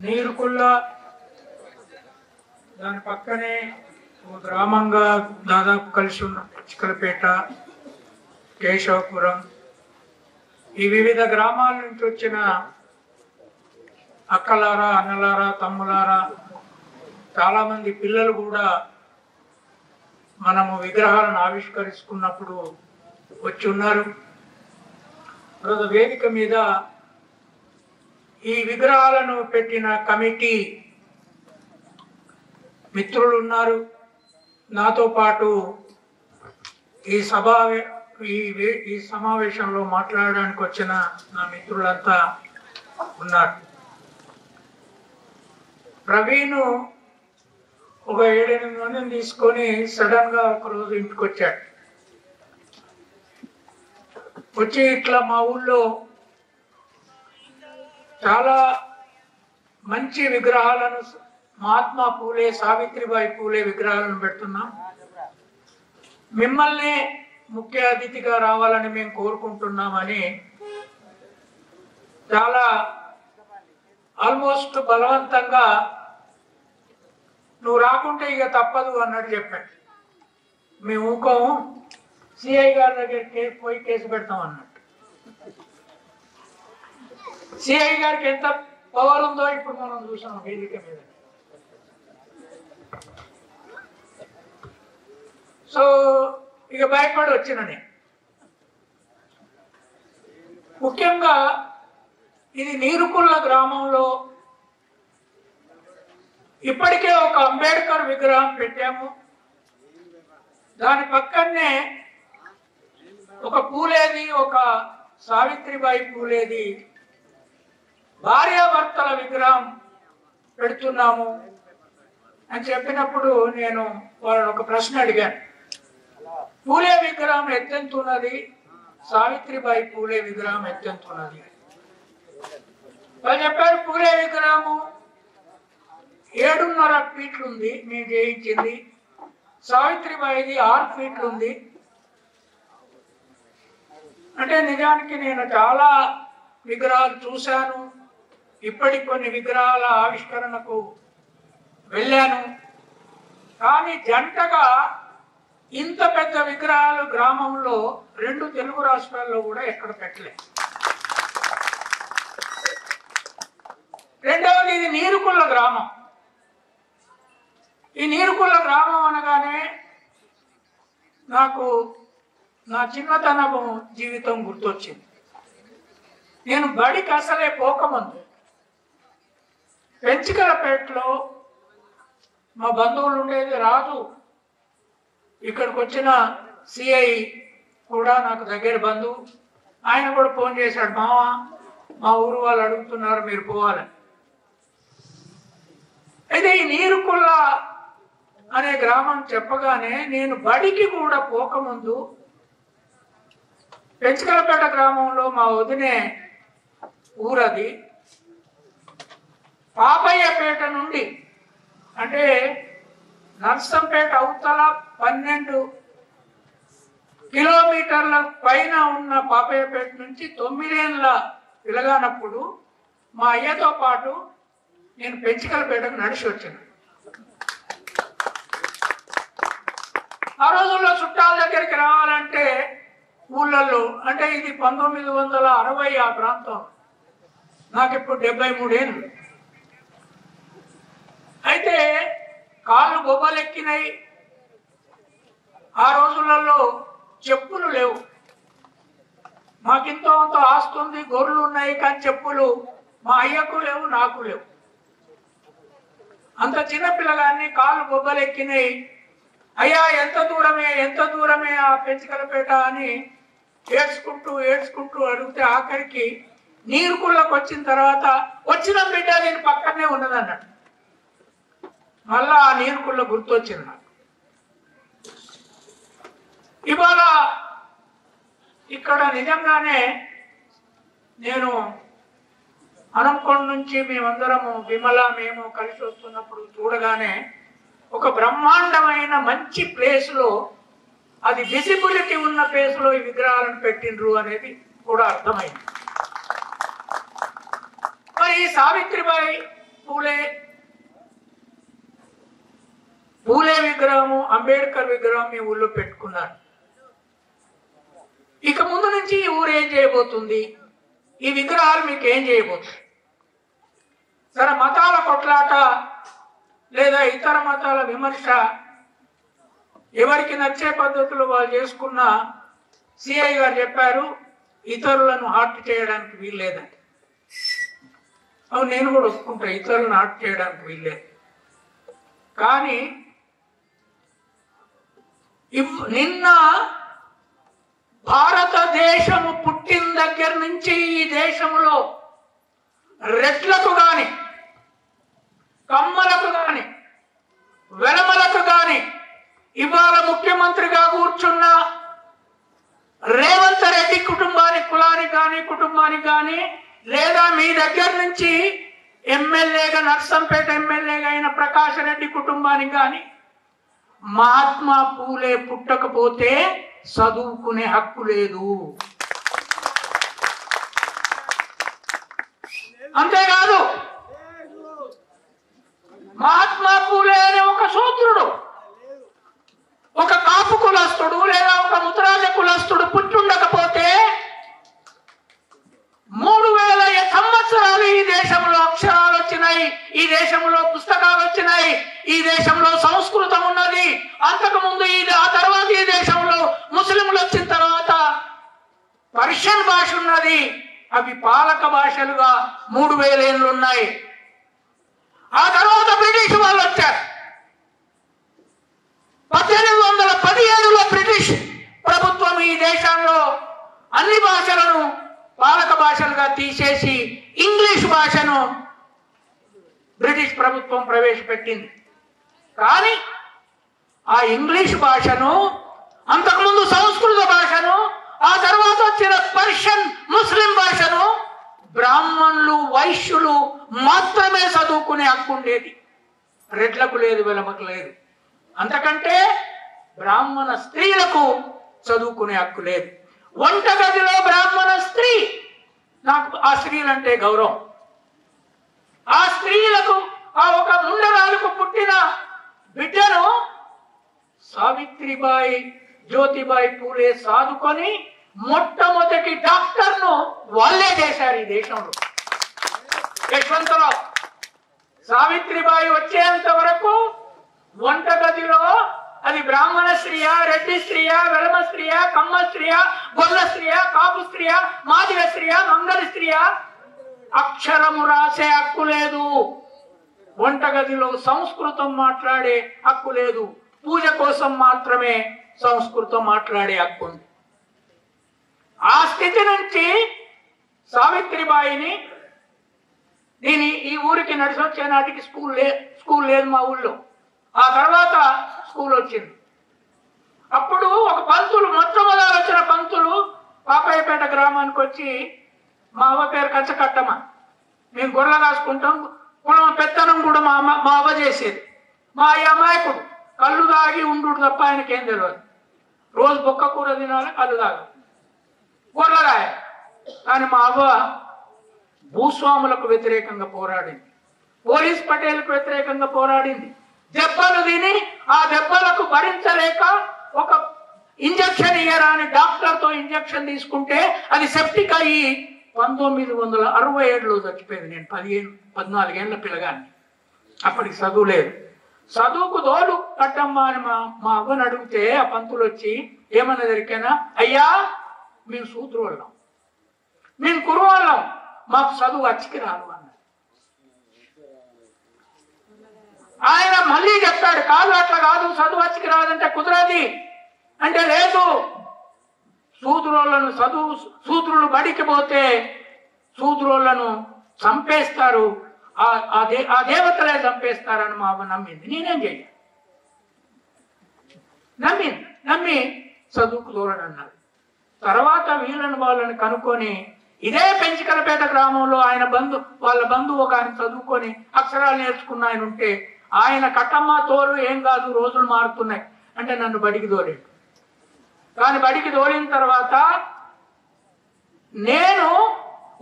నీరుకుల్ల దాని పక్కనే ఒక గ్రామంగా దాదాపు కలిసి ఉన్న చిక్కలపేట, కేశవపురం, ఈ వివిధ గ్రామాల నుంచి వచ్చిన అక్కలారా, అన్నలారా, తమ్ములారా, చాలామంది పిల్లలు కూడా మనము విగ్రహాలను ఆవిష్కరించుకున్నప్పుడు వచ్చి ఉన్నారు. తర్వాత వేదిక మీద ఈ విగ్రహాలను పెట్టిన కమిటీ మిత్రులు ఉన్నారు. నాతో పాటు ఈ సమావేశంలో మాట్లాడడానికి వచ్చిన నా మిత్రులంతా ఉన్నారు. ప్రవీణ్ ఒక 7-8 మందిని తీసుకొని సడన్ గా ఒకరోజు ఇంటికి వచ్చాడు. వచ్చి ఇట్లా మా ఊళ్ళో చాలా మంచి విగ్రహాలను, మహాత్మా పూలే, సావిత్రిబాయి పూలే విగ్రహాలను పెడుతున్నాం, మిమ్మల్ని ముఖ్య అతిథిగా రావాలని మేము కోరుకుంటున్నామని చాలా ఆల్మోస్ట్ బలవంతంగా నువ్వు రాకుంటే ఇక తప్పదు అన్నట్టు చెప్పాడు. మేము ఊకోము, సిఐ గారి దగ్గరికి పోయి కేసు పెడతాం అన్నట్టు. సిఐ గారికి ఎంత పవర్ ఉందో ఇప్పుడు మనం చూసాం వేదిక మీద. సో ఇక భయపడి వచ్చిన నేను. ముఖ్యంగా ఇది నీరుకుల్ల గ్రామంలో ఇప్పటికే ఒక అంబేద్కర్ విగ్రహం పెట్టాము. దాని పక్కనే ఒక పూలేది, ఒక సావిత్రిబాయి పూలేది భార్యాభర్తల విగ్రహం పెడుతున్నాము అని చెప్పినప్పుడు నేను వాళ్ళని ఒక ప్రశ్న అడిగాను. పూలే విగ్రహం ఎత్తెంతున్నది, సావిత్రిబాయి పూలే విగ్రహం ఎత్తెంతున్నది? వాళ్ళు చెప్పారు, పూలే విగ్రహము 7.5 ఫీట్లు ఉంది మేము చేయించింది, సావిత్రిబాయిది 6 ఫీట్లు ఉంది. అంటే నిజానికి నేను చాలా విగ్రహాలు చూశాను, ఇప్పటికి కొన్ని విగ్రహాల ఆవిష్కరణకు వెళ్ళాను, కానీ జంటగా ఇంత పెద్ద విగ్రహాలు గ్రామంలో 2 తెలుగు రాష్ట్రాల్లో కూడా ఎక్కడ పెట్టలేదు. రెండవది, ఇది నీరుకుల్ల గ్రామం. ఈ నీరుకుల్ల గ్రామం అనగానే నాకు నా చిన్నతనము జీవితం గుర్తొచ్చింది. నేను బడికి అసలే పోకముందు పెంచికలపేటలో మా బంధువులు ఉండేది. రాజు ఇక్కడికి వచ్చిన సిఐ కూడా నాకు దగ్గర బంధువు. ఆయన కూడా ఫోన్ చేశాడు, మామ మా ఊరు వాళ్ళు అడుగుతున్నారు మీరు పోవాలని. అయితే ఈ నీరుకుల్ల అనే గ్రామం చెప్పగానే నేను బడికి కూడా పోకముందు పెంచికలపేట గ్రామంలో మా వదినే ఊరది. పాపయ్యపేట నుండి అంటే నర్సంపేట అవతల 12 కిలోమీటర్ల పైన ఉన్న పాపయ్యపేట నుంచి 9 ఏళ్ళ పిల్లగానప్పుడు మా అయ్యతో పాటు నేను పెంచికలపేటకు నడిచి వచ్చాను. ఆ రోజుల్లో చుట్టాల దగ్గరికి రావాలంటే ఊళ్ళల్లో, అంటే ఇది 1960 ఆ ప్రాంతం, నాకు ఇప్పుడు 73 ఏళ్ళు. అయితే కాళ్ళు బొబ్బలెక్కినాయి. ఆ రోజులలో చెప్పులు లేవు. మాకింతో అంత ఆస్తుంది, గొర్రెలు ఉన్నాయి, కానీ చెప్పులు మా అయ్యకు లేవు, నాకు లేవు. అంత చిన్నపిల్లగాన్ని కాళ్ళు బొబ్బలెక్కినాయి. అయ్యా ఎంత దూరమే ఆ పెంచికలపేట అని ఏడ్చుకుంటూ అడిగితే ఆఖరికి నీరుకుళ్ళకు వచ్చిన తర్వాత, వచ్చిన బిడ్డ నేను పక్కనే ఉన్నదన్నట్టు మళ్ళా ఆ నీరుకుళ్ళ గుర్తొచ్చింది నాకు. ఇవాళ ఇక్కడ నిజంగానే నేను అనంకొండ నుంచి మేమందరము విమల మేము కలిసి వస్తున్నప్పుడు చూడగానే ఒక బ్రహ్మాండమైన మంచి ప్లేస్లో, అది విజిబిలిటీ ఉన్న ప్లేస్లో ఈ విగ్రహాలను పెట్టిండ్రు అనేది కూడా అర్థమైంది. మరి ఈ సావిత్రిబాయి పూలే విగ్రహము, అంబేద్కర్ విగ్రహం మీ ఊళ్ళో పెట్టుకున్నారు. ఇక ముందు నుంచి ఈ ఊరు ఏం చేయబోతుంది? ఈ విగ్రహాలు మీకు ఏం చేయబోతుంది? సరే, మతాల కొట్లాట లేదా ఇతర మతాల విమర్శ ఎవరికి నచ్చే పద్ధతులు వాళ్ళు చేసుకున్న సిఐ గారు చెప్పారు, ఇతరులను హర్ట్ చేయడానికి వీల్లేదండి. అవును, నేను కూడా ఒప్పుకుంటా, ఇతరులను హర్ట్ చేయడానికి వీల్లేదు. కానీ నిన్న భారతదేశము పుట్టిన దగ్గర నుంచి ఈ దేశంలో రెడ్లకు గాని, కమ్మలకు గాని, వెలమలకు గాని, ఇవాళ ముఖ్యమంత్రిగా కూర్చున్న రేవంత్ రెడ్డి కుటుంబానికి, కుటుంబానికి కానీ లేదా మీ దగ్గర నుంచి ఎమ్మెల్యేగా, నర్సంపేట ఎమ్మెల్యేగా అయిన ప్రకాష్ రెడ్డి కుటుంబానికి కానీ మహాత్మా పూలే పుట్టకపోతే చదువుకునే హక్కు లేదు. అంతేకాదు, మహాత్మా పూలే అనే ఒక సూత్రుడు, ఒక కాపు కులస్తుడు లేదా ఒక ముద్రాజ కులస్తుడు పుట్టుండకపోతే 3000 సంవత్సరాలు ఈ దేశంలో అక్షరాలు వచ్చినాయి, ఈ దేశంలో పుస్తకాలు వచ్చినాయి, ఈ దేశంలో సంస్కృతం ఉన్నది. అంతకుముందు ఆ తర్వాత ఈ దేశంలో ముస్లింలు వచ్చిన తర్వాత పర్షియన్ భాష ఉన్నది. అవి పాలక భాషలుగా 3000 ఏళ్ళు ఉన్నాయి. ఆ తర్వాత బ్రిటిష్ వాళ్ళు వచ్చారు. 1817లో బ్రిటిష్ ప్రభుత్వం ఈ దేశంలో అన్ని భాషలను పాలక భాషలుగా తీసేసి ఇంగ్లీష్ భాషను బ్రిటిష్ ప్రభుత్వం ప్రవేశపెట్టింది. కానీ ఆ ఇంగ్లీష్ భాషను, అంతకుముందు సంస్కృత భాషను, ఆ తర్వాత వచ్చిన పర్షియన్ ముస్లిం భాషను బ్రాహ్మణులు, వైశ్యులు మాత్రమే చదువుకునే హక్కు ఉండేది. రెడ్లకు లేదు, వెలమకు లేదు. అంతకంటే బ్రాహ్మణ స్త్రీలకు చదువుకునే హక్కు లేదు. వంటగదిలో బ్రాహ్మణ స్త్రీ, నాకు ఆ స్త్రీలంటే గౌరవం. ఆ స్త్రీలకు, ఆ ఒక ముండరాలకు పుట్టిన బిడ్డను సావిత్రిబాయి, జ్యోతిబాయి పూలే సాదుకొని మొట్టమొదటి డాక్టర్ను వాళ్ళే చేశారు ఈ దేశంలో. యశ్వంతరావు. సావిత్రిబాయి వచ్చేంత వరకు వంటగదిలో అది బ్రాహ్మణ స్త్రీయా, రెడ్డి స్త్రీయా, వెలమ స్త్రీయా, కమ్మ స్త్రీయా, గొల్ల స్త్రీయా, కాపు స్త్రీయా, మాదిగ స్త్రీయా, మంగళ స్త్రీయా, అక్షరము రాసే హక్కు లేదు. వంటగదిలో సంస్కృతం మాట్లాడే హక్కు లేదు. పూజ కోసం మాత్రమే సంస్కృతం మాట్లాడే హక్కు ఉంది. ఆ స్థితి నుంచి సావిత్రిబాయిని, నేను ఈ ఊరికి నడిచి వచ్చే నాటికి స్కూల్ లేదు మా ఊళ్ళో. ఆ తర్వాత స్కూల్ వచ్చింది. అప్పుడు ఒక పంతులు, మొట్టమొదటి వచ్చిన పంతులు పాపాయపేట గ్రామానికి వచ్చి, మా అవ్వ పేరు కచ్చకట్టమ్మ, మేము గొర్రెలు కాసుకుంటాం, కులం పెత్తనం కూడా మా అవ్వ చేసేది. మా అమాయకుడు కళ్ళు తాగి ఉండు తప్ప ఆయనకేం తెలియదు. రోజు బొక్క కూర తినాలి, కళ్ళు తాగాలి, గొర్రెగాయ. కానీ మా అవ్వ భూస్వాములకు వ్యతిరేకంగా పోరాడింది, పోలీస్ పటేల్కు వ్యతిరేకంగా పోరాడింది. దెబ్బలు తిని ఆ దెబ్బలకు భరించలేక ఒక ఇంజక్షన్ ఇయ్యరాని డాక్టర్తో ఇంజక్షన్ తీసుకుంటే అది సెప్టిక్ అయ్యి 1967లో చచ్చిపోయింది. నేను 14 ఏళ్ల పిల్లగాన్ని. అప్పటికి చదువు లేదు. చదువుకు దోలు కట్టమ్మా అని మా అవ్వని అడిగితే ఆ పంతులు వచ్చి ఏమన్నా దొరికానా, అయ్యా మేము సూత్రుళ్ళం, మేము కురువాళ్ళం, మాకు చదువు అచ్చికి రాదు అన్న. ఆయన మళ్ళీ చెప్తాడు, కాదు అట్లా కాదు, చదువు అచ్చికి రాదంటే కుదరది అంటే, లేదు శూద్రులను శూద్రులు బడికి పోతే శూద్రులను చంపేస్తారు, ఆ దేవతలే చంపేస్తారని మా అవ్వ నమ్మింది. నేనేం చేయాలి? నమ్మి చదువుకు దూరనన్నారు. తర్వాత వాళ్ళని కనుక్కొని ఇదే పెంచికలపేట గ్రామంలో వాళ్ళ బంధువు ఒక ఆయన చదువుకొని అక్షరాలు నేర్చుకున్న ఆయన ఉంటే, ఆయన కట్టమ్మ తోలు ఏం కాదు, రోజులు మారుతున్నాయి అంటే నన్ను బడికి దోలేడు. కానీ బడికి దోలిన తర్వాత నేను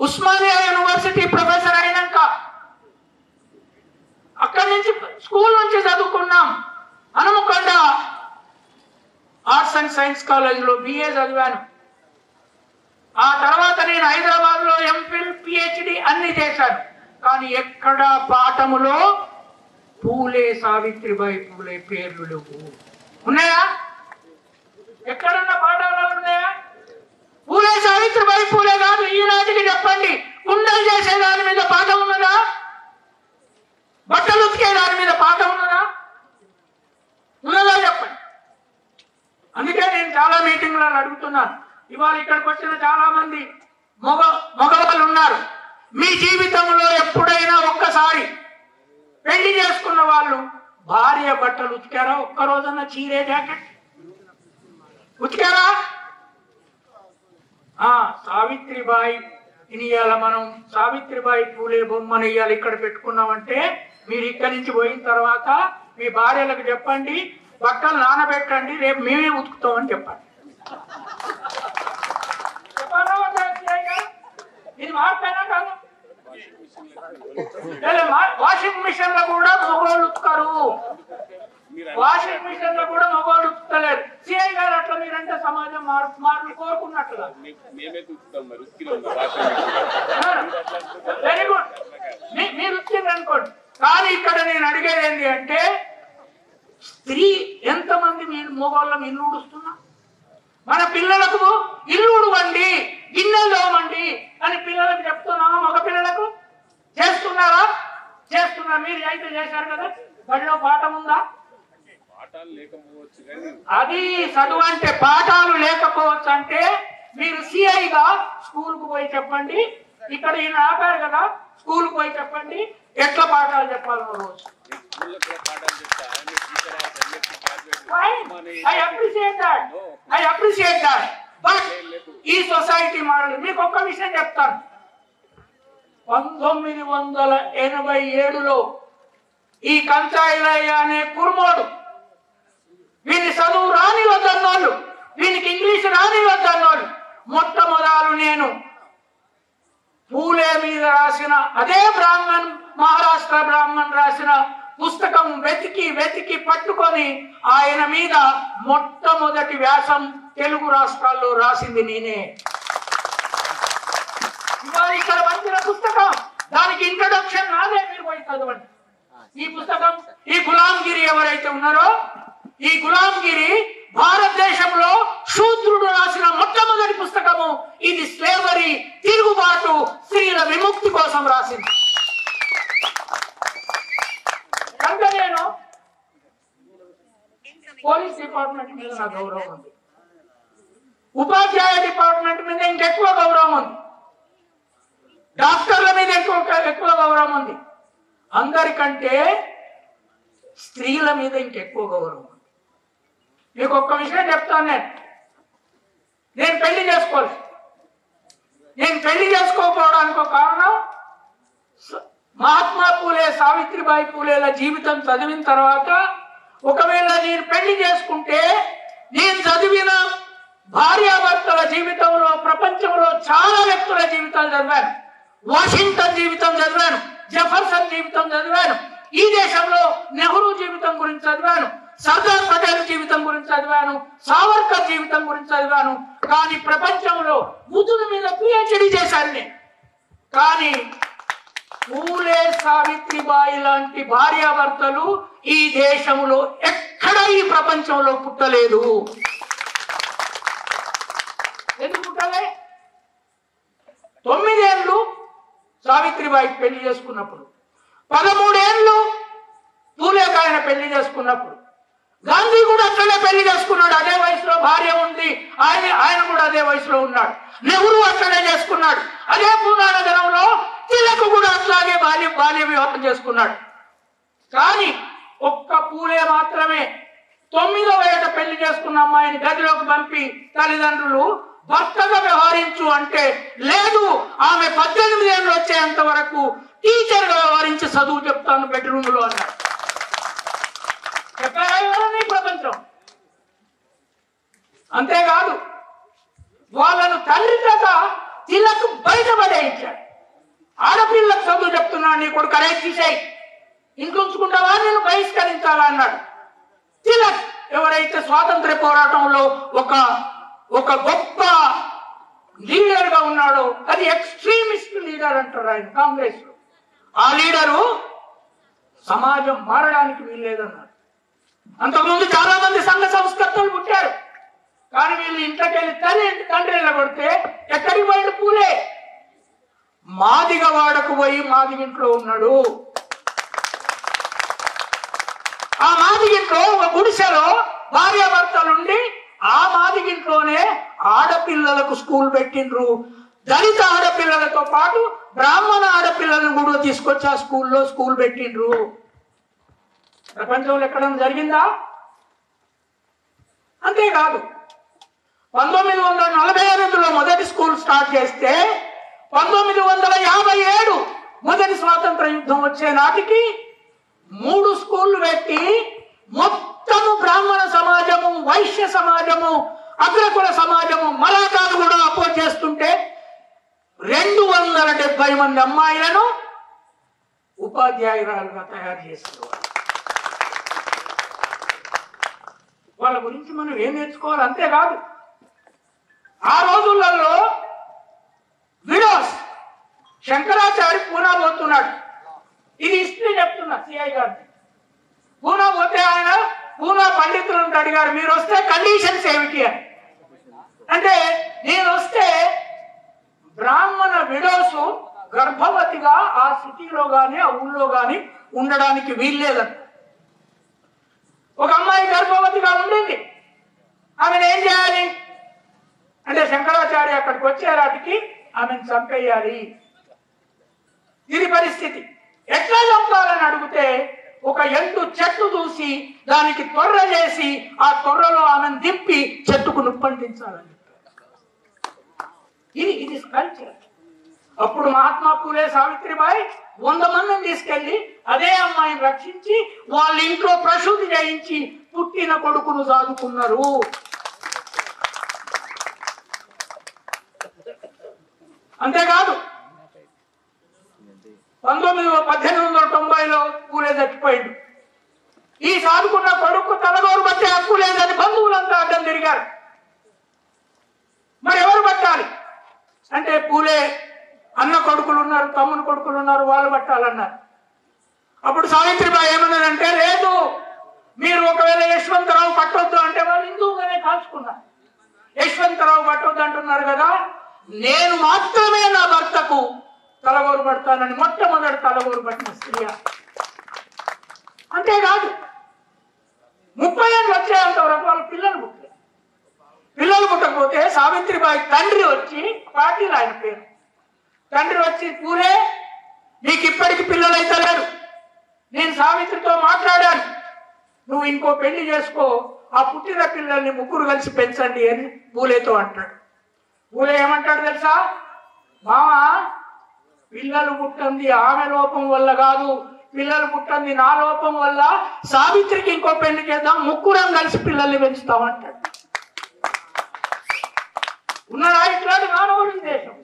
ఉస్మానియా యూనివర్సిటీ ప్రొఫెసర్ అయినాక నుంచి స్కూల్ నుంచి చదువుకున్నాం. హనుమకొండ ఆర్ట్స్ అండ్ సైన్స్ కాలేజీలో BA చదివాను. ఆ తర్వాత నేను హైదరాబాద్లో MPhil PhD అన్ని చేశాను. కానీ ఎక్కడ పాఠములో పూలే సావిత్రిబాయి పూలే పేర్లు లేవు. ఉన్నాయా? ఎక్కడన్నా పాఠాలు ఉన్నాయా? పూలే సావిత్రిబాయి పూలే కాదు. ఈనాటికి చెప్పండి, కుండలు చేసే దాని మీద పాఠం ఉన్నదా? బట్టలు ఉతికే దాని మీద పాఠం ఉన్నదా? ఉన్నదా చెప్పండి. అందుకే నేను చాలా మీటింగ్లలో అడుగుతున్నాను. ఇవాళ ఇక్కడికి వచ్చిన చాలా మంది మగవాళ్ళు ఉన్నారు. మీ జీవితంలో ఎప్పుడైనా ఒక్కసారి పెళ్లి చేసుకున్న వాళ్ళు భార్య బట్టలు ఉతికారా? ఒక్కరోజన్నా చీరే జాకెట్ ఉతికారా? సావిత్రిబాయి ఇవాళ మనం సావిత్రిబాయి పూలే బొమ్మను ఇవాళ ఇక్కడ పెట్టుకున్నామంటే మీరు ఇక్కడి నుంచి పోయిన తర్వాత మీ భార్యలకు చెప్పండి, బట్టలు నానబెట్టండి, రేపు మేమే ఉతుకుతామని చెప్పండి. ఇది మార్పేనా కాదు? వాషింగ్ మిషన్ లో కూడా మగవాళ్ళు ఉతుకారు. వాషింగ్ మిషన్ లో కూడా మగవాళ్ళు ఉతుకలేరు. సిఐ గారు అట్లా మీరంటే సమాజం మార్పులు కోరుకున్నట్లుగా. వెరీ గుడ్, మీరు ఉతికింది అనుకోండి. కానీ ఇక్కడ నేను అడిగేది ఏంటి అంటే, స్త్రీ ఎంతమంది మీరు మగవాళ్ళం ఇల్లు ఊడుస్తున్నా? మన పిల్లలకు ఇల్లు ఊడవండి, గిన్నెలు తోమండి అని పిల్లలకు చెప్తున్నామా? మగ పిల్లలకు చేస్తున్నారా? చేస్తున్నా. మీరు అయితే చేశారు కదా. బడిలో పాఠం ఉందా? అది చదువు అంటే పాఠాలు లేకపోవచ్చు. అంటే మీరు సిఐగా స్కూల్ కు పోయి చెప్పండి. ఇక్కడ ఈయన ఆపారు కదా, స్కూల్ కు పోయి చెప్పండి ఎట్లా పాఠాలు చెప్పాలి రోజు. I appreciate that. But ఈ సొసైటీ మోడల్ మీకు ఒక్క విషయం చెప్తాను. 1987లో ఈ కంచాయిలయ్య అనే కుర్మోడు, వీని చదువు రాని వద్దన్నోళ్ళు, వీనికి ఇంగ్లీష్ రాని వద్దన్నోళ్ళు, మొట్టమొదలు నేను పూలే మీద రాసిన అదే బ్రాహ్మణ్, మహారాష్ట్ర బ్రాహ్మణ్ రాసిన పుస్తకం వెతికి పట్టుకొని ఆయన మీద మొట్టమొదటి వ్యాసం తెలుగు రాష్ట్రాల్లో రాసింది నేనే. ఇవాళ ఇక్కడ వచ్చిన పుస్తకం, దానికి ఇంట్రొడక్షన్ నాదే. మీరు పోయి చదవండి ఈ పుస్తకం. ఈ గులాంగిరి ఎవరైతే ఉన్నారో, ఈ గులాంగిరి భారతదేశంలో శూద్రుడు రాసిన మొట్టమొదటి పుస్తకము ఇది. స్లేవరీ, తిరుగుబాటు, స్త్రీల విముక్తి కోసం రాసింది. కనుక నేను పోలీస్ డిపార్ట్మెంట్ మీద నా గౌరవం ఉంది, ఉపాధ్యాయ డిపార్ట్మెంట్ మీద ఇంకెక్కువ గౌరవం ఉంది, డాక్టర్ల మీద ఎక్కువ గౌరవం ఉంది. అందరికంటే స్త్రీల మీద ఇంకెక్కువ గౌరవం ఉంది. మీకు ఒక్క విషయం చెప్తాను. నేను పెళ్లి చేసుకోలేదు. నేను పెళ్లి చేసుకోకపోవడానికి ఒక కారణం, మహాత్మా పూలే, సావిత్రిబాయి పూలేల జీవితం చదివిన తర్వాత ఒకవేళ నేను పెళ్లి చేసుకుంటే నేను చదివిన భార్యాభర్తల జీవితంలో ప్రపంచంలో చాలా వ్యక్తుల జీవితాలు చదివాను. వాషింగ్టన్ జీవితం చదివాను, జెఫర్సన్ జీవితం చదివాను, ఈ దేశంలో నెహ్రూ జీవితం గురించి చదివాను, సర్దార్ పటేల్ జీవితం గురించి చదివాను, సావర్కర్ జీవితం గురించి చదివాను. కానీ ప్రపంచంలో బుద్ధుని మీద PhD చేశాను నేను. కానీ పూలే సావిత్రిబాయి లాంటి భార్యాభర్తలు ఈ దేశంలో ఎక్కడ ఈ ప్రపంచంలో పుట్టలేదు. ఎందుకు పుట్టలే? 9 ఏళ్ళు సావిత్రిబాయి పెళ్లి చేసుకున్నప్పుడు, 13 ఏళ్ళు పూలేకి ఆయన పెళ్లి చేసుకున్నప్పుడు, గాంధీ కూడా అట్లనే పెళ్లి చేసుకున్నాడు. అదే వయసులో భార్య ఉంది, ఆయన కూడా అదే వయసులో ఉన్నాడు. నెహ్రూ అట్లనే చేసుకున్నాడు. అదే పూర్ణానగరంలో తిలక్ కూడా అట్లాగే బాల్య వివాహం చేసుకున్నాడు. కానీ ఒక్క పూలే మాత్రమే 9వ ఏట పెళ్లి చేసుకున్న అమ్మాయిని గదిలోకి పంపి తల్లిదండ్రులు భర్తగా వ్యవహరించు అంటే లేదు, ఆమె 18 ఏళ్ళు వచ్చేంత వరకు టీచర్ గా వ్యవహరించి చదువు చెప్తాను బెడ్రూమ్ లో అన్నాడు. చెప్పారా ప్రపంచం? అంతేకాదు వాళ్ళను తండ్రి చేత తిలక్ బయటపడేయించాడు. ఆడపిల్లకు చదువు చెప్తున్నాడు, నీ కొడుకు అరే తీసేయి, ఇంట్లో ఉంచుకుంటావా, నేను బహిష్కరించాలా అన్నాడు. తిలక్ ఎవరైతే స్వాతంత్ర్య పోరాటంలో ఒక గొప్ప లీడర్ గా ఉన్నాడో, అది ఎక్స్ట్రీమిస్ట్ లీడర్ అంటారు ఆయన కాంగ్రెస్ లో. ఆ లీడరు సమాజం మారడానికి వీల్లేదన్నాడు. అంతకుముందు చాలా మంది సంఘ సంస్కర్తలు పుట్టారు, కానీ వీళ్ళు ఇంట్లోకి వెళ్ళి తండ్రి కొడితే ఎక్కడికి పోయిన పూలే మాదిగ వాడకు పోయి మాదిగింట్లో ఉన్నాడు. ఆ మాదిగింట్లో ఒక గుడిసెలో భార్యాభర్తలుండి ఆ మాదిగింట్లోనే ఆడపిల్లలకు స్కూల్ పెట్టిండ్రు. దళిత ఆడపిల్లలతో పాటు బ్రాహ్మణ ఆడపిల్లలను కూడా తీసుకొచ్చి ఆ స్కూల్లో స్కూల్ పెట్టిండ్రు. ప్రపంచంలో ఎక్కడైనా జరిగిందా? అంతేకాదు, 1948లో మొదటి స్కూల్ స్టార్ట్ చేస్తే 1957 మొదటి స్వాతంత్ర యుద్ధం వచ్చే నాటికి 3 స్కూళ్లు పెట్టి మొత్తము బ్రాహ్మణ సమాజము, వైశ్య సమాజము, అగ్రకుల సమాజము, మరాఠాలు కూడా అపోజ్ చేస్తుంటే 270 మంది అమ్మాయిలను ఉపాధ్యాయురాలుగా తయారు చేసేవారు. వాళ్ళ గురించి మనం ఏం నేర్చుకోవాలి? అంతేకాదు, ఆ రోజులలో విడోస్ శంకరాచార్య పూనా పోతున్నాడు. ఇది హిస్టరీ చెప్తున్నా సిఐ గారిని. పూనా పోతే ఆయన పూనా పండితులను అడిగారు, మీరు వస్తే కండిషన్స్ ఏమిటి అని. అంటే నేను వస్తే బ్రాహ్మణ విడోస్ గర్భవతిగా ఆ సిటీలో గాని ఆ ఊళ్ళో గాని ఉండడానికి వీల్లేదంట. ఒక అమ్మాయి గర్భవతిగా ఉండింది, ఆమెను ఏం చేయాలి అంటే శంకరాచార్య అక్కడికి వచ్చేరాటికి ఆమెను చంపేయాలి. ఇది పరిస్థితి. ఎట్లా చంపాలని అడిగితే ఒక ఎండు చెట్టు చూసి దానికి తొర్ర చేసి ఆ తొర్రలో ఆమెను దింపి చెట్టుకు నిప్పంటించాలని. ఇది కల్చర్. అప్పుడు మహాత్మా పూలే, సావిత్రిబాయి 100 మందిని తీసుకెళ్లి అదే అమ్మాయిని రక్షించి వాళ్ళ ఇంట్లో ప్రసూతి చేయించి పుట్టిన కొడుకును సాదుకున్నారు. అంతేకాదు, 1890లో పూలే చచ్చిపోయిండు. ఈ సాదుకున్న కొడుకు తలగోరు బట్టే హక్కు లేదని బంధువులంతా అడ్డం తిరిగారు. మరి ఎవరు పట్టాలి అంటే పూలే అన్న కొడుకులు ఉన్నారు, తమ్ముని కొడుకులు ఉన్నారు, వాళ్ళు పట్టాలన్నారు. అప్పుడు సావిత్రిబాయి ఏమన్నారంటే, లేదు, మీరు ఒకవేళ యశ్వంతరావు పట్టొద్దు అంటే వాళ్ళు హిందువుగానే కాల్చుకున్నారు. యశ్వంతరావు పట్టొద్దు అంటున్నారు కదా, నేను మాత్రమే నా భర్తకు తలగోరు పడతానని మొట్టమొదటి తలగోరు పట్టిన స్త్రీ. అంతేకాదు, 30 ఏళ్ళు వచ్చేంత వరకు వాళ్ళ పిల్లలు పుట్టారు. పిల్లలు పుట్టకపోతే సావిత్రిబాయి తండ్రి వచ్చి, పాటిల్ ఆయన పేరు, తండ్రి వచ్చి, పూలే నీకు ఇప్పటికి పిల్లలు అయితే లేరు, నేను సావిత్రితో మాట్లాడాను, నువ్వు ఇంకో పెళ్లి చేసుకో, ఆ పుట్టిన పిల్లల్ని 3 కలిసి పెంచండి అని పూలేతో అంటాడు. పూలే ఏమంటాడు తెలుసా, మామా పిల్లలు పుట్టింది ఆమె లోపం వల్ల కాదు, పిల్లలు పుట్టింది నా లోపం వల్ల, సావిత్రికి ఇంకో పెళ్లి చేద్దాం, 3 కలిసి పిల్లల్ని పెంచుతామంటాడు. ఉన్నదా ఇట్లాంటి మానవుడి దేశం?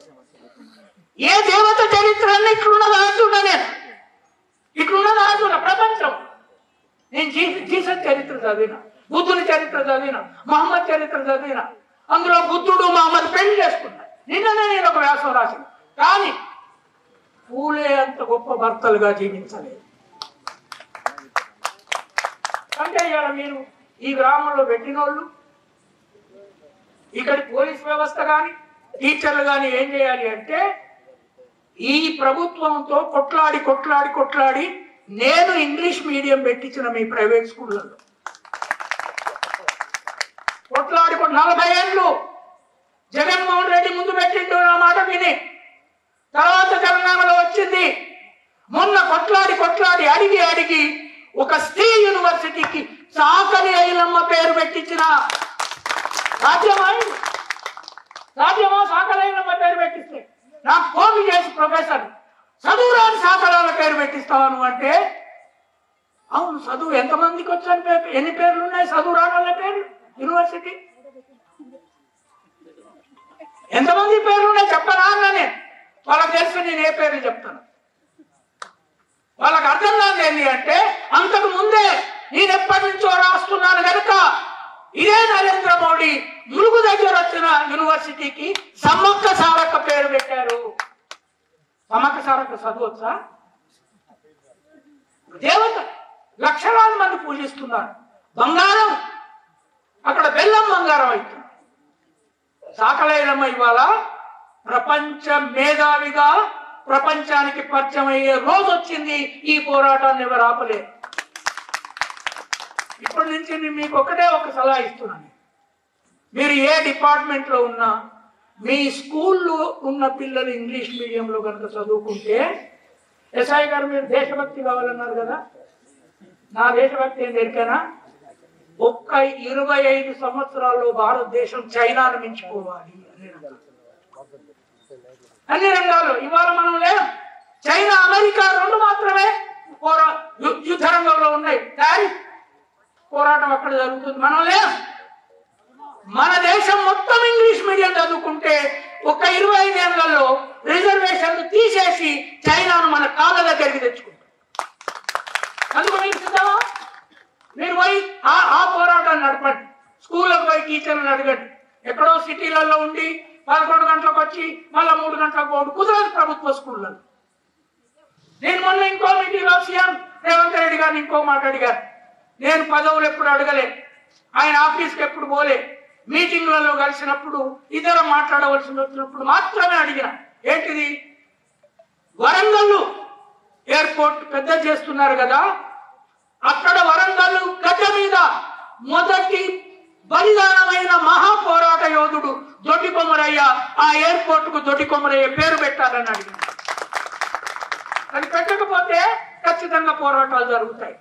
ఏ దేవత చరిత్ర ఇట్లున్నదా అంటున్నా నేను, ఇట్లున్నదా అంటున్నా ప్రపంచం. నేను జీసస్ చరిత్ర చదివిన, బుద్ధుని చరిత్ర చదివిన, మహమ్మద్ చరిత్ర చదివిన. అందులో బుద్ధుడు మహమ్మద్ పెళ్లి చేసుకున్నాడు. నిన్ననే నేను ఒక వ్యాసం రాసిన. కానీ పూలే అంత గొప్ప భర్తలుగా జీవించలేదు. అంటే ఇవాళ మీరు ఈ గ్రామంలో పెట్టినోళ్ళు, ఇక్కడి పోలీస్ వ్యవస్థ కానీ టీచర్లు కానీ ఏం చేయాలి అంటే, ఈ ప్రభుత్వంతో కొట్లాడి కొట్లాడి కొట్లాడి నేను ఇంగ్లీష్ మీడియం పెట్టించిన మీ ప్రైవేట్ స్కూళ్ళలో కొట్లాడి 40 ఏళ్ళు జగన్మోహన్ రెడ్డి ముందు పెట్టిండు నా మాట విని. తర్వాత తెలంగాణలో వచ్చింది. మొన్న కొట్లాడి కొట్లాడి అడిగి అడిగి ఒక స్త్రీ యూనివర్సిటీకి సాకలి ఐలమ్మ పేరు పెట్టించిన సాధ్యమా సాకలి ఐలమ్మ పేరు పెట్టిస్తే? నాకు ఫోన్ చేసి ప్రొఫెసర్ చదువురాని సాకలాల పేరు పెట్టిస్తాను అంటే, అవును చదువు ఎంతమందికి వచ్చాను, ఎన్ని పేర్లు ఉన్నాయి చదువు రాని వాళ్ళ పేర్లు యూనివర్సిటీ? ఎంతమంది పేర్లు ఉన్నాయి చెప్పనా అన్నా నేను. వాళ్ళకి తెలిసి నేను ఏ పేర్లు చెప్తాను. వాళ్ళకి అర్థం కాదు ఏంటి అంటే, అంతకు ముందే నేను ఎప్పటి నుంచో రాస్తున్నాను కనుక ఇదే నరేంద్ర మోడీ ములుగు దగ్గర వచ్చిన యూనివర్సిటీకి సమ్మక్క సారక్క పేరు పెట్టారు. సమ్మక్క సారక్క చదవచ్చా? దేవత, లక్షలాది మంది పూజిస్తున్నారు. బంగారం, అక్కడ బెల్లం బంగారం అవుతుంది. సాకలైలమ్మ ఇవాళ ప్రపంచ మేధావిగా ప్రపంచానికి పరిచయం అయ్యే రోజు వచ్చింది. ఈ పోరాటాన్ని ఎవరు ఆపలేదు. ఇప్పటి నుంచి నేను మీకు ఒకటే ఒక సలహా ఇస్తున్నాను. మీరు ఏ డిపార్ట్మెంట్ లో ఉన్నా, మీ స్కూల్లో ఉన్న పిల్లలు ఇంగ్లీష్ మీడియంలో కనుక చదువుకుంటే, ఎస్ఐ గారు మీరు దేశభక్తి కావాలన్నారు కదా, నా దేశభక్తి ఏం దొరికానా? ఒక్క 25 సంవత్సరాల్లో భారతదేశం చైనాను మించిపోవాలి అన్ని రంగాల్లో. ఇవాళ మనం లేం. చైనా, అమెరికా రెండు మాత్రమే యుద్ధ రంగంలో ఉన్నాయి. పోరాటం అక్కడ జరుగుతుంది, మనం లేం. మన దేశం మొత్తం ఇంగ్లీష్ మీడియం చదువుకుంటే ఒక 25 ఏళ్లలో రిజర్వేషన్లు తీసేసి చైనాను మన కాళ్ళ దగ్గరికి తెచ్చుకుంటాం. అందుకు మీకు సిద్ధమా? మీరు పోయి ఆ పోరాటాన్ని నడపండి. స్కూళ్ళకు పోయి టీచర్లను అడగండి. ఎక్కడో సిటీలలో ఉండి 11 గంటలకు వచ్చి మళ్ళీ 3 గంటలకు పోవడం కుదరదు ప్రభుత్వ స్కూళ్ళలో. నేను మొన్న ఇంకో మీటింగ్లో సీఎం రేవంత్ రెడ్డి గారిని ఇంకో మాట అడిగారు. నేను పదవులు ఎప్పుడు అడగలే, ఆయన ఆఫీస్కి ఎప్పుడు పోలే, మీటింగ్లలో కలిసినప్పుడు ఇద్దరు మాట్లాడవలసి వచ్చినప్పుడు మాత్రమే అడిగిన. ఏంటిది? వరంగల్ ఎయిర్పోర్ట్ పెద్ద చేస్తున్నారు కదా, అక్కడ వరంగల్ గడ్డ మీద మొదటి బలిదానమైన మహా పోరాట యోధుడు దొడ్డి కొమరయ్య, ఆ ఎయిర్పోర్ట్ కు దొడ్డి కొమరయ్య పేరు పెట్టాలని అడిగిన. అది పెట్టకపోతే ఖచ్చితంగా పోరాటాలు జరుగుతాయి.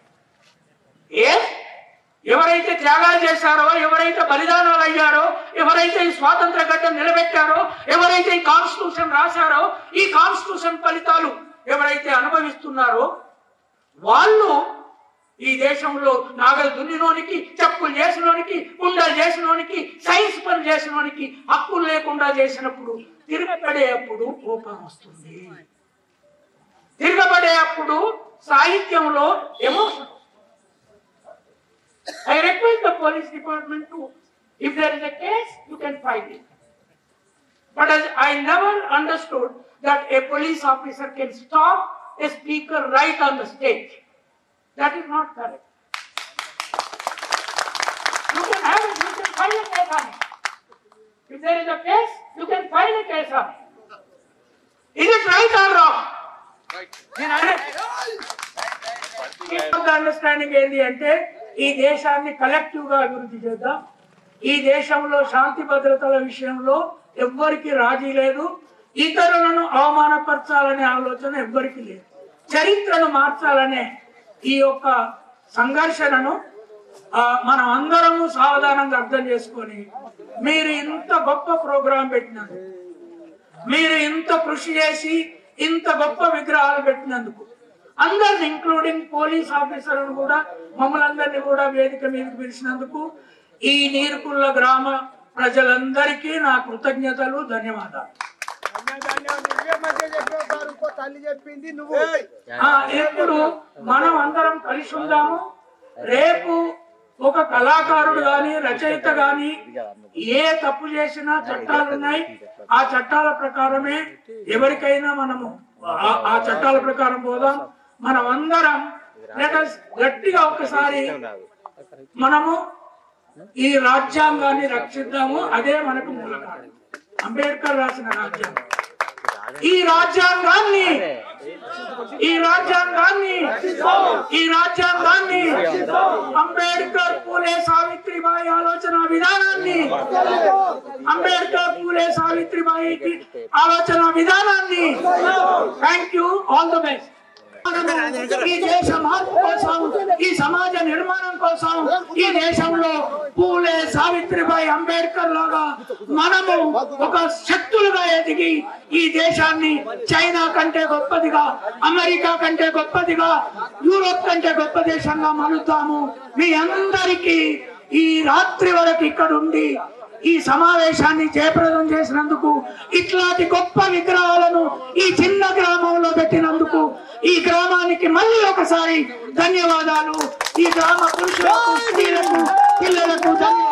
ఎవరైతే త్యాగాలు చేశారో, ఎవరైతే బలిదానాలు అయ్యారో, ఎవరైతే ఈ స్వాతంత్ర గడ్డ నిలబెట్టారో, ఎవరైతే ఈ కాన్స్టిట్యూషన్ రాశారో, ఈ కాన్స్టిట్యూషన్ ఫలితాలు ఎవరైతే అనుభవిస్తున్నారో వాళ్ళు ఈ దేశంలో నాగలు దున్నినోనికి, చెప్పులు చేసినోనికి, కుండలు చేసినోనికి, సైన్స్ పని చేసినోనికి హక్కులు లేకుండా చేసినప్పుడు తిరగబడేటప్పుడు కోపం వస్తుంది. తిరగబడేటప్పుడు సాహిత్యంలో emotion. I request the police department to, if there is a case, you can file it. But I never understood that a police officer can stop a speaker right on the stage. That is not correct. You can have it, you can file a case on it. If there is a case, you can file a case on it. Is it right or wrong? Right. Understanding ఏంటి అంటే, ఈ దేశాన్ని collective గా అభివృద్ధి చేద్దాం. ఈ దేశంలో శాంతి భద్రతల విషయంలో ఎవ్వరికి రాజీ లేదు. ఇతరులను అవమానపరచాలనే ఆలోచన ఎవ్వరికి లేదు. చరిత్రను మార్చాలనే ఈ యొక్క సంఘర్షణను మనం అందరము సావధానంగా అర్థం చేసుకొని, మీరు ఇంత గొప్ప ప్రోగ్రాం పెట్టినందుకు, మీరు ఇంత కృషి చేసి ఇంత గొప్ప విగ్రహాలు పెట్టినందుకు అందరిని, ఇంక్లూడింగ్ పోలీస్ ఆఫీసర్లను కూడా, మమ్మల్ని అందరినీ కూడా వేదిక మీదకి పిలిచినందుకు ఈ నీరుకుళ్ళ గ్రామ ప్రజలందరికీ నా కృతజ్ఞతలు, ధన్యవాదాలు. ఇప్పుడు మనం అందరం కలిసి ఉందాము. రేపు ఒక కళాకారుడు గాని, రచయిత గాని ఏ తప్పు చేసినా చట్టాలు ఉన్నాయి. ఆ చట్టాల ప్రకారమే ఎవరికైనా మనము ఆ చట్టాల ప్రకారం పోదాం. మనం అందరం గట్టిగా ఒకసారి మనము ఈ రాజ్యాంగాన్ని రక్షిద్దాము. అదే మనకు మూలకారణం. అంబేద్కర్ రాసిన రాజ్యాంగం. ఈ రాజ్యాంగాన్ని అంబేద్కర్, పూలే, సావిత్రిబాయి ఆలోచన విధానాన్ని, అంబేద్కర్, పూలే, సావిత్రిబాయికి ఆలోచన విధానాన్ని. Thank you, all the best. ఈ దేశ మార్పు కోసం, ఈ సమాజ నిర్మాణం కోసం ఈ దేశంలో పూలే, సావిత్రిబాయి, అంబేద్కర్ లాగా మనము ఒక శక్తులుగా ఎదిగి ఈ దేశాన్ని చైనా కంటే గొప్పదిగా, అమెరికా కంటే గొప్పదిగా, యూరోప్ కంటే గొప్ప దేశంగా మలుద్దాము. మీ అందరికీ ఈ రాత్రి వరకు ఇక్కడ ఉండి ఈ సమావేశాన్ని జయప్రదం చేసినందుకు, ఇట్లాంటి గొప్ప విగ్రహాలను ఈ చిన్న గ్రామంలో పెట్టినందుకు ఈ గ్రామానికి మళ్ళీ ఒకసారి ధన్యవాదాలు. ఈ గ్రామ పురుషులకు, స్త్రీలకు, పిల్లలకు ధన్యవాదాలు.